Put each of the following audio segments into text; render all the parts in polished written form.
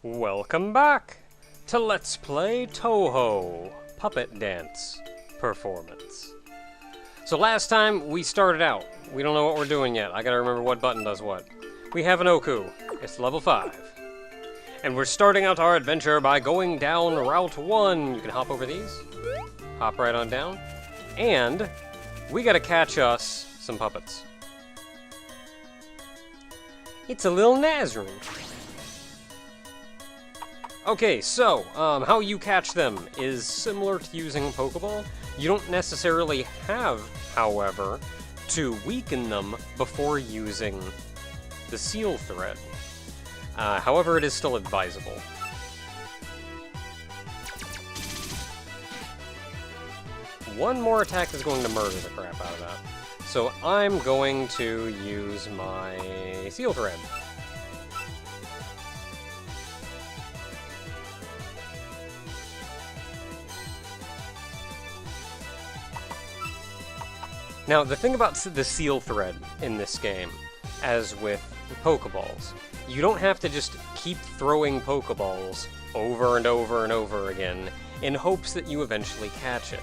Welcome back to Let's Play Touhou Puppet Dance Performance. So last time we started out. We don't know what we're doing yet. I gotta remember what button does what. We have an Oku. It's level 5. And we're starting out our adventure by going down Route 1. You can hop over these. Hop right on down. And we gotta catch us some puppets. It's a little Nazarene. Okay, so, how you catch them is similar to using a Pokeball. You don't necessarily have, however, to weaken them before using the seal thread. However, it is still advisable. One more attack is going to murder the crap out of that. So I'm going to use my seal thread. Now, the thing about the seal thread in this game, as with Pokeballs, you don't have to just keep throwing Pokeballs over and over and over again in hopes that you eventually catch it.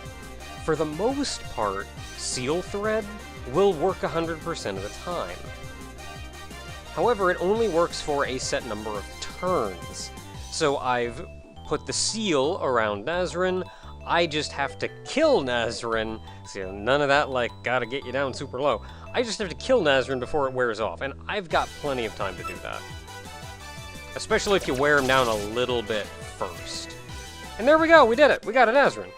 For the most part, seal thread will work 100% of the time. However, it only works for a set number of turns. So I've put the seal around Nazarene. I just have to kill Nazarene. So none of that, like, gotta get you down super low. I just have to kill Nazarene before it wears off, and I've got plenty of time to do that. Especially if you wear him down a little bit first. And there we go, we did it! We got a Nazarene.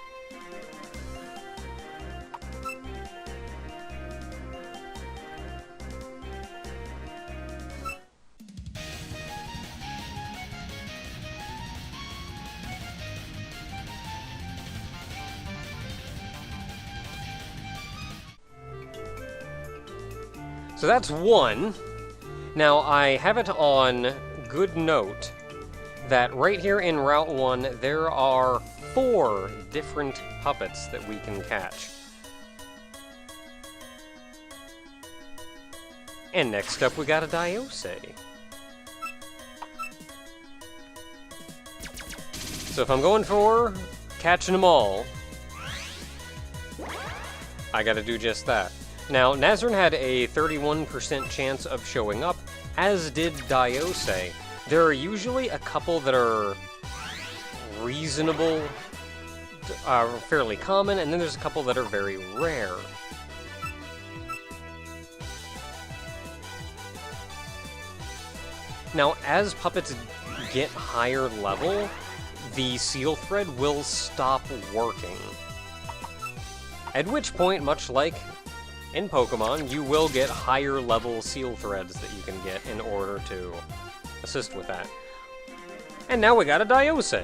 So that's one. Now, I have it on good note that right here in Route 1, there are 4 different puppets that we can catch. And next up, we got a Diosei. So if I'm going for catching them all, I gotta do just that. Now, Nazarene had a 31% chance of showing up, as did Diosei. There are usually a couple that are reasonable, fairly common, and then there's a couple that are very rare. Now, as puppets get higher level, the seal thread will stop working. At which point, much like in Pokemon, you will get higher level seal threads that you can get in order to assist with that. And now we got a Diosei.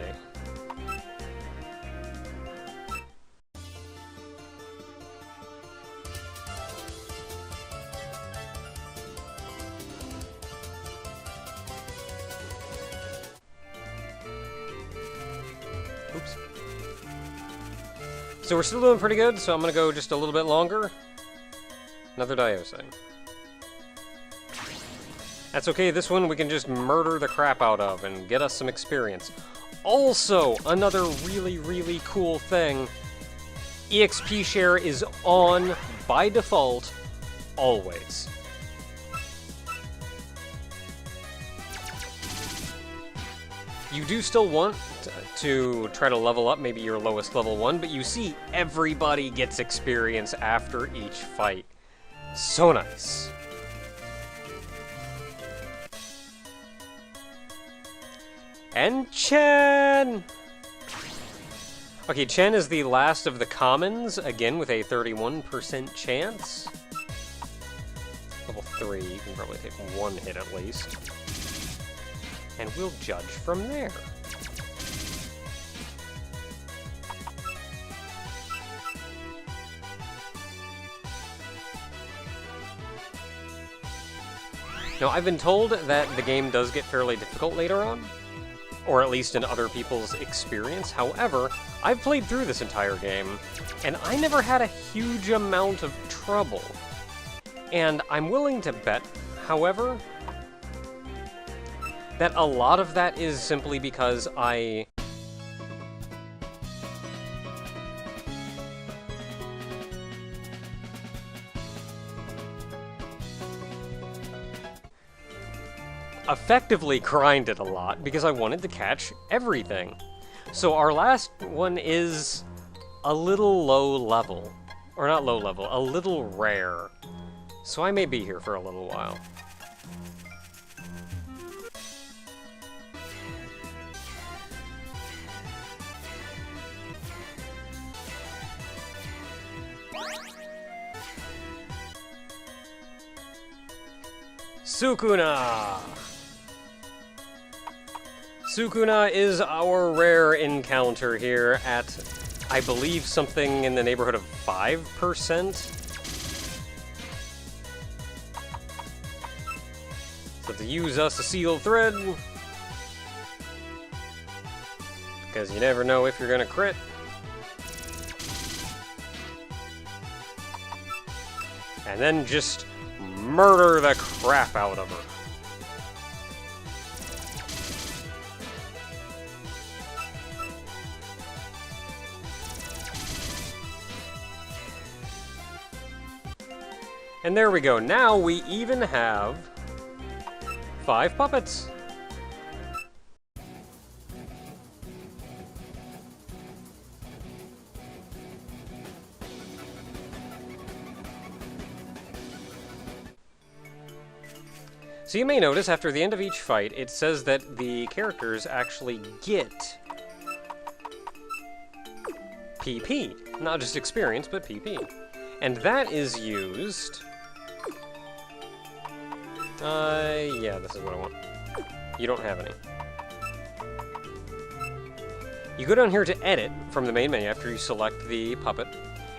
Oops. So we're still doing pretty good, so I'm gonna go just a little bit longer. Another Diosei. That's okay, this one we can just murder the crap out of and get us some experience. Also, another really, really cool thing, EXP share is on by default, always. You do still want to try to level up maybe your lowest level 1, but you see everybody gets experience after each fight. So nice. And Chen! Okay, Chen is the last of the commons, again with a 31% chance. Level 3, you can probably take one hit at least. And we'll judge from there. Now, I've been told that the game does get fairly difficult later on, or at least in other people's experience. However, I've played through this entire game, and I never had a huge amount of trouble. And I'm willing to bet, however, that a lot of that is simply because I effectively grinded a lot because I wanted to catch everything. So our last one is a little low level. Or not low level, a little rare. So I may be here for a little while. Sukuna! Sukuna is our rare encounter here at, I believe, something in the neighborhood of 5%. So to use us a sealed thread, because you never know if you're gonna crit. And then just murder the crap out of her. And there we go. Now we even have 5 puppets. So you may notice after the end of each fight, it says that the characters actually get PP. Not just experience, but PP. And that is used... yeah, this is what I want. You don't have any. You go down here to edit from the main menu after you select the puppet,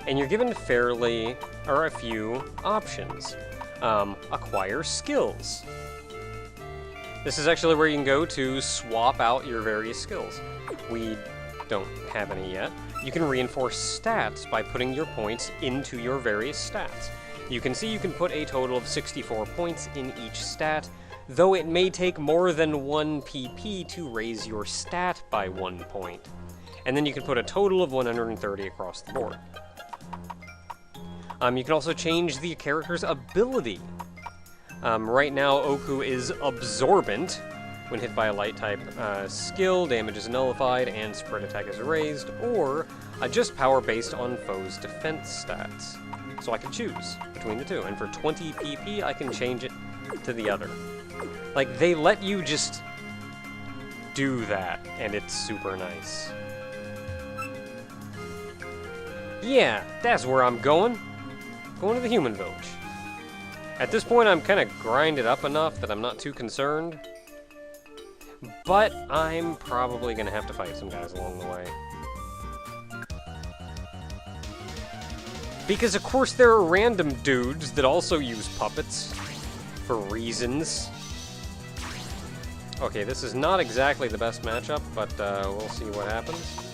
and you're given a few options. Acquire skills. This is actually where you can go to swap out your various skills. We don't have any yet. You can reinforce stats by putting your points into your various stats. You can see you can put a total of 64 points in each stat, though it may take more than 1 PP to raise your stat by 1 point. And then you can put a total of 130 across the board. You can also change the character's ability. Right now, Oku is Absorbent. When hit by a light type skill, damage is nullified and spread attack is raised, or just power based on foes' defense stats. So I can choose between the two, and for 20 PP, I can change it to the other. Like, they let you just do that, and it's super nice. Yeah, that's where I'm going. Going to the human village. At this point, I'm kind of grinded up enough that I'm not too concerned. But I'm probably going to have to fight some guys along the way. Because, of course, there are random dudes that also use puppets for reasons. Okay, this is not exactly the best matchup, but we'll see what happens.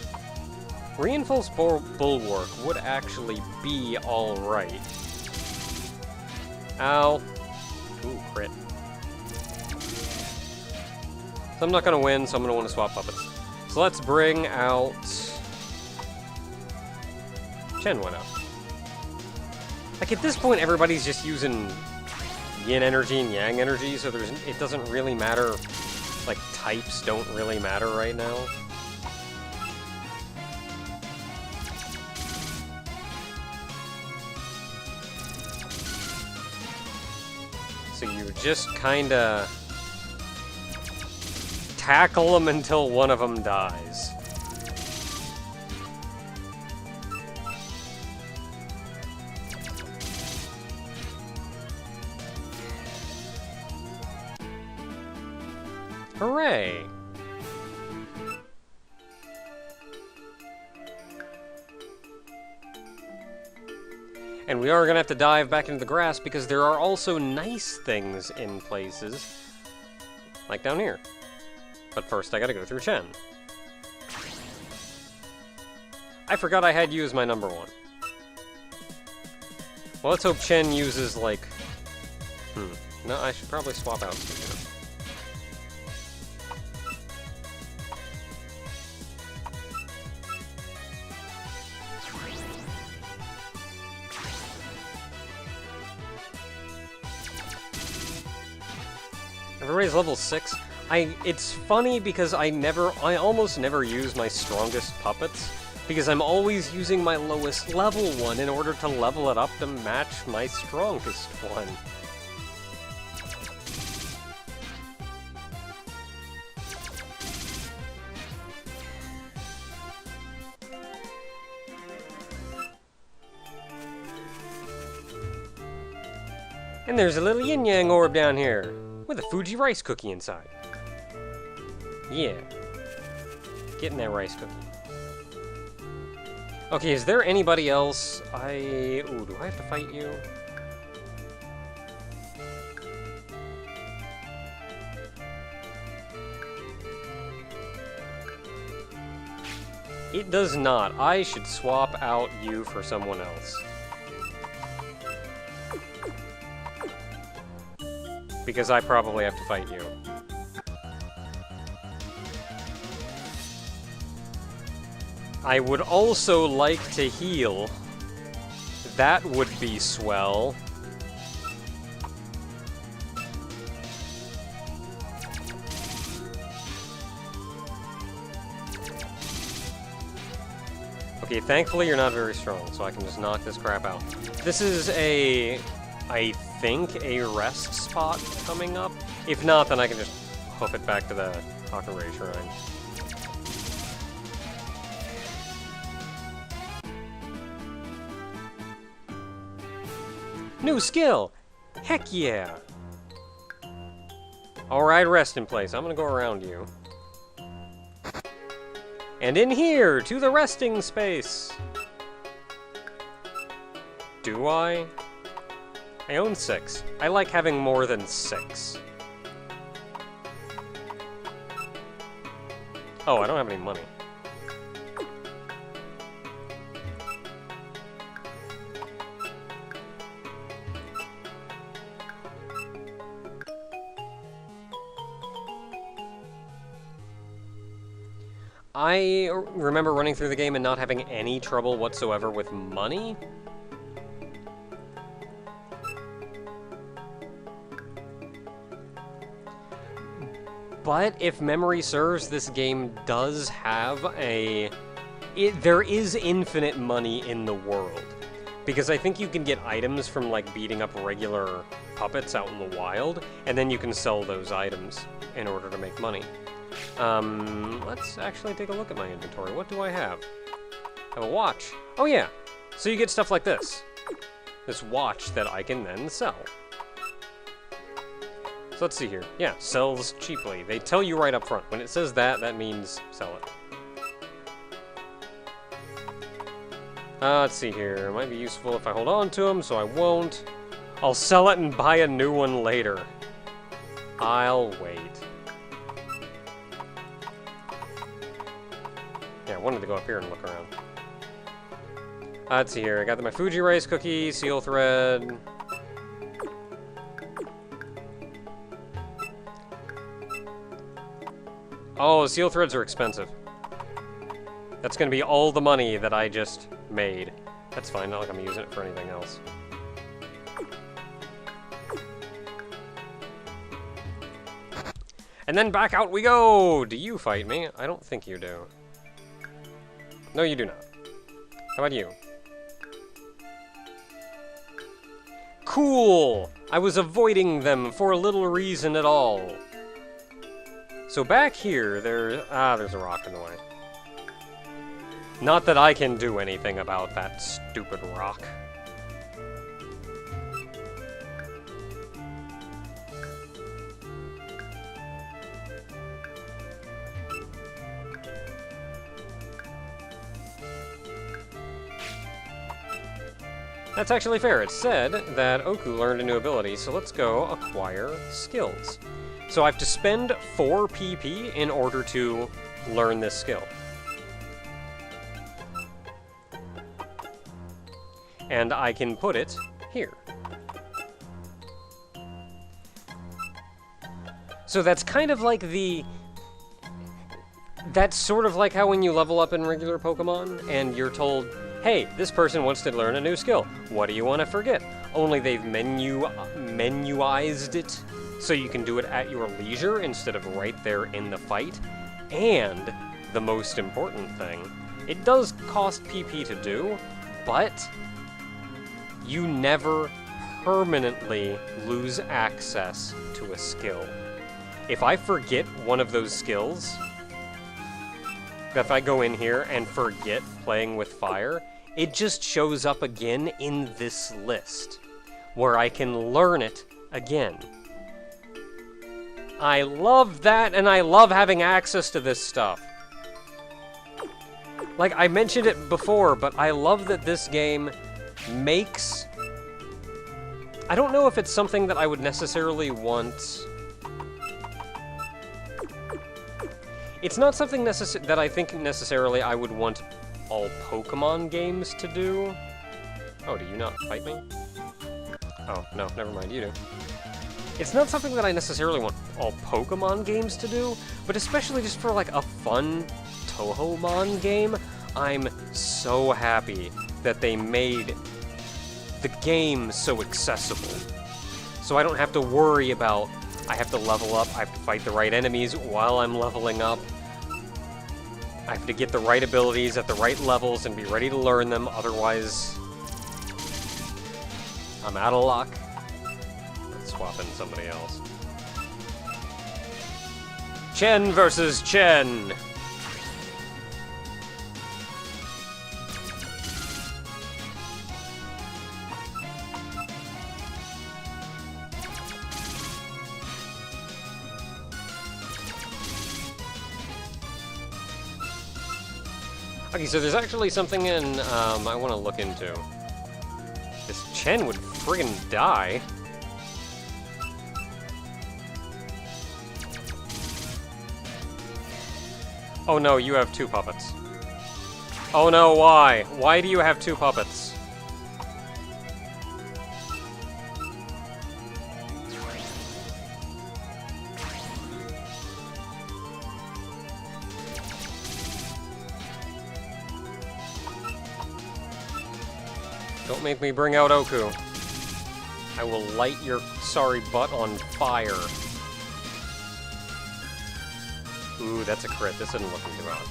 Reinforced Bulwark would actually be alright. Ow. Ooh, crit. So I'm not going to win, so I'm going to want to swap puppets. So let's bring out... Chen went out. Like, at this point, everybody's just using yin energy and yang energy, so it doesn't really matter. Like, types don't really matter right now. So you just kinda tackle them until one of them dies. Hooray! And we are going to have to dive back into the grass because there are also nice things in places. Like down here. But first I gotta go through Chen. I forgot I had you as my number 1. Well, let's hope Chen uses, like... No, I should probably swap out Sukuna. Everybody's level 6. It's funny because I almost never use my strongest puppets, because I'm always using my lowest level one in order to level it up to match my strongest one. And there's a little yin-yang orb down here, with a Fuji rice cookie inside. Yeah. Getting that rice cookie. Okay, is there anybody else? Ooh, do I have to fight you? It does not. I should swap out you for someone else. Because I probably have to fight you. I would also like to heal. That would be swell. Okay, thankfully you're not very strong, so I can just knock this crap out. This is I think, a rest spot coming up. If not, then I can just hoof it back to the Hakurai Shrine. New skill! Heck yeah! Alright, rest in place. I'm gonna go around you. And in here, to the resting space! Do I? I own 6. I like having more than 6. Oh, I don't have any money. I remember running through the game and not having any trouble whatsoever with money. But if memory serves, this game does have there is infinite money in the world. Because I think you can get items from, like, beating up regular puppets out in the wild, and then you can sell those items in order to make money. Let's actually take a look at my inventory. What do I have? I have a watch. Oh yeah! So you get stuff like this. This watch that I can then sell. So let's see here. Yeah, sells cheaply. They tell you right up front. When it says that, that means sell it. Let's see here. It might be useful if I hold on to them, so I won't. I'll sell it and buy a new one later. I'll wait. Yeah, I wanted to go up here and look around. Let's see here. I got my Fuji rice cookie, seal thread. Oh, seal threads are expensive. That's gonna be all the money that I just made. That's fine, not like I'm using it for anything else. And then back out we go! Do you fight me? I don't think you do. No, you do not. How about you? Cool! I was avoiding them for a little reason at all. So back here, there's a rock in the way. Not that I can do anything about that stupid rock. That's actually fair. It said that Oku learned a new ability, so let's go acquire skills. So I have to spend 4 PP in order to learn this skill. And I can put it here. So that's kind of like that's sort of like how when you level up in regular Pokemon and you're told, hey, this person wants to learn a new skill. What do you want to forget? Only they've menuized it so you can do it at your leisure instead of right there in the fight. And the most important thing, it does cost PP to do, but you never permanently lose access to a skill. If I forget one of those skills, if I go in here and forget playing with fire, it just shows up again in this list, where I can learn it again. I love that, and I love having access to this stuff. Like, I mentioned it before, but I love that this game makes... I don't know if it's something that I would necessarily want... It's not something that I think necessarily I would want all Pokemon games to do. Oh, do you not fight me? Oh, no, never mind, you do. It's not something that I necessarily want all Pokemon games to do, but especially just for, like, a fun Touhou game, I'm so happy that they made the game so accessible. So I don't have to worry about, I have to level up, I have to fight the right enemies while I'm leveling up. I have to get the right abilities at the right levels and be ready to learn them, otherwise I'm out of luck. Let's swap in somebody else. Chen versus Chen! Okay, so there's actually something in, I want to look into. This Chen would friggin' die. Oh no, you have two puppets. Oh no, why? Why do you have two puppets? Don't make me bring out Oku. I will light your sorry butt on fire. Ooh, that's a crit. This isn't looking too bad.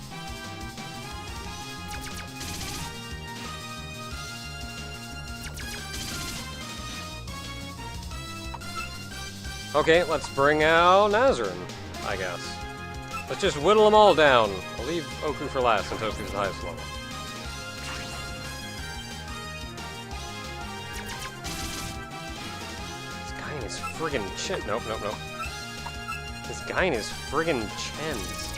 Okay, let's bring out Nazrin, I guess. Let's just whittle them all down. I'll leave Oku for last since Oku's the highest level. His friggin' chin. Nope. This guy and his friggin' chins.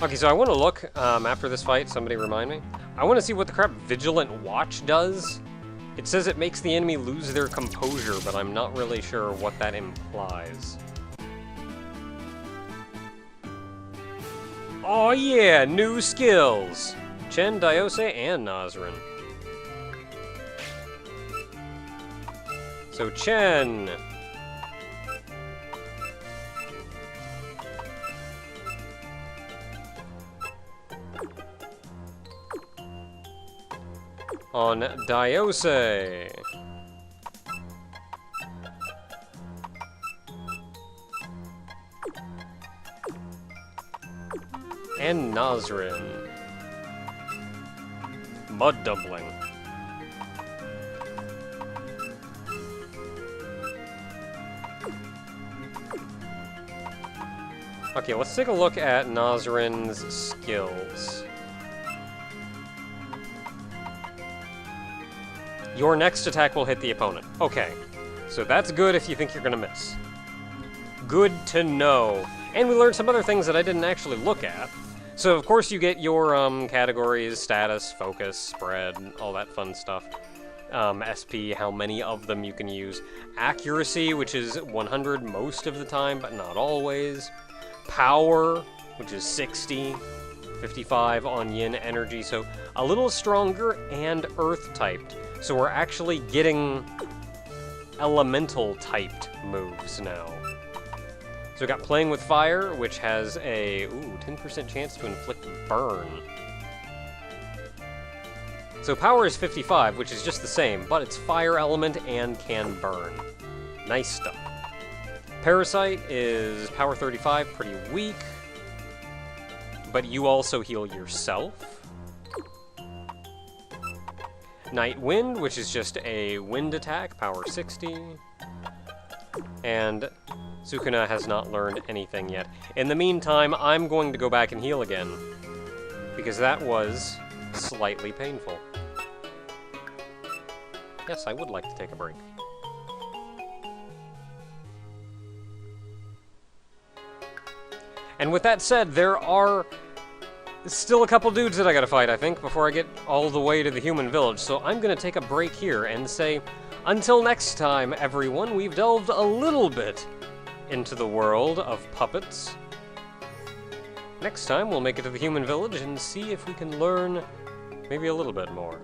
Okay, so I want to look, after this fight, somebody remind me. I want to see what the crap Vigilant Watch does. It says it makes the enemy lose their composure, but I'm not really sure what that implies. Oh yeah, new skills! Chen, Diose, and Nazrin. So Chen. On Diose. And Nazrin. Mud Dumpling. Okay, let's take a look at Nazrin's skills. Your next attack will hit the opponent. Okay, so that's good if you think you're gonna miss. Good to know. And we learned some other things that I didn't actually look at. So of course you get your categories, status, focus, spread, all that fun stuff. SP, how many of them you can use. Accuracy, which is 100 most of the time, but not always. Power, which is 60, 55 on yin energy, so a little stronger and earth typed. So we're actually getting elemental typed moves now. So we got playing with fire, which has a 10% chance to inflict burn. So power is 55, which is just the same, but it's fire element and can burn. Nice stuff. Parasite is power 35, pretty weak. But you also heal yourself. Night Wind, which is just a wind attack, power 60. And Sukuna has not learned anything yet. In the meantime, I'm going to go back and heal again, because that was slightly painful. Yes, I would like to take a break. And with that said, there are still a couple dudes that I gotta fight, I think, before I get all the way to the human village. So I'm gonna take a break here and say, until next time, everyone, we've delved a little bit into the world of puppets. Next time, we'll make it to the human village and see if we can learn maybe a little bit more.